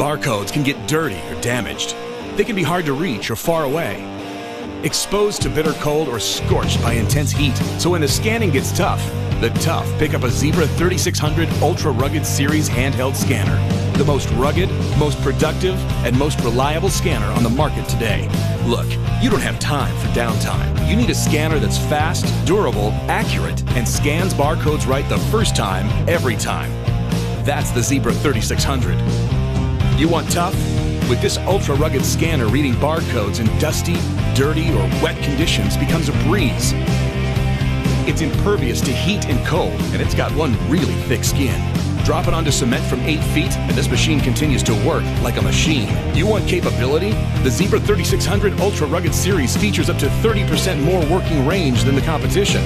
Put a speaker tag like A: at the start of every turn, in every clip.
A: Barcodes can get dirty or damaged. They can be hard to reach or far away. Exposed to bitter cold or scorched by intense heat. So when the scanning gets tough, the tough pick up a Zebra 3600 Ultra Rugged Series handheld scanner. The most rugged, most productive, and most reliable scanner on the market today. Look, you don't have time for downtime. You need a scanner that's fast, durable, accurate, and scans barcodes right the first time, every time. That's the Zebra 3600. You want tough? With this ultra-rugged scanner, reading barcodes in dusty, dirty, or wet conditions becomes a breeze. It's impervious to heat and cold, and it's got one really thick skin. Drop it onto cement from 8 feet, and this machine continues to work like a machine. You want capability? The Zebra 3600 Ultra Rugged Series features up to 30% more working range than the competition.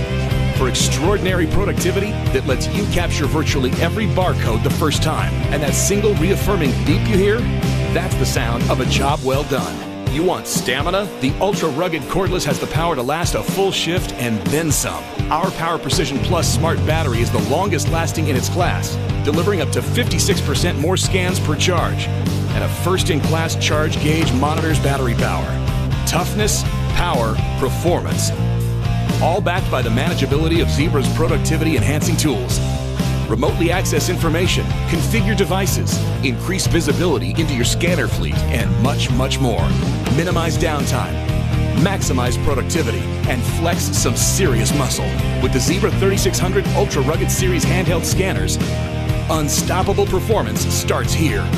A: For extraordinary productivity that lets you capture virtually every barcode the first time. And that single reaffirming beep you hear? That's the sound of a job well done. You want stamina? The Ultra Rugged Cordless has the power to last a full shift and then some. Our Power Precision Plus Smart Battery is the longest lasting in its class, delivering up to 56% more scans per charge. And a first-in-class charge gauge monitors battery power. Toughness, power, performance. All backed by the manageability of Zebra's productivity-enhancing tools. Remotely access information, configure devices, increase visibility into your scanner fleet, and much, much more. Minimize downtime, maximize productivity, and flex some serious muscle. With the Zebra 3600 Ultra Rugged Series handheld scanners, unstoppable performance starts here.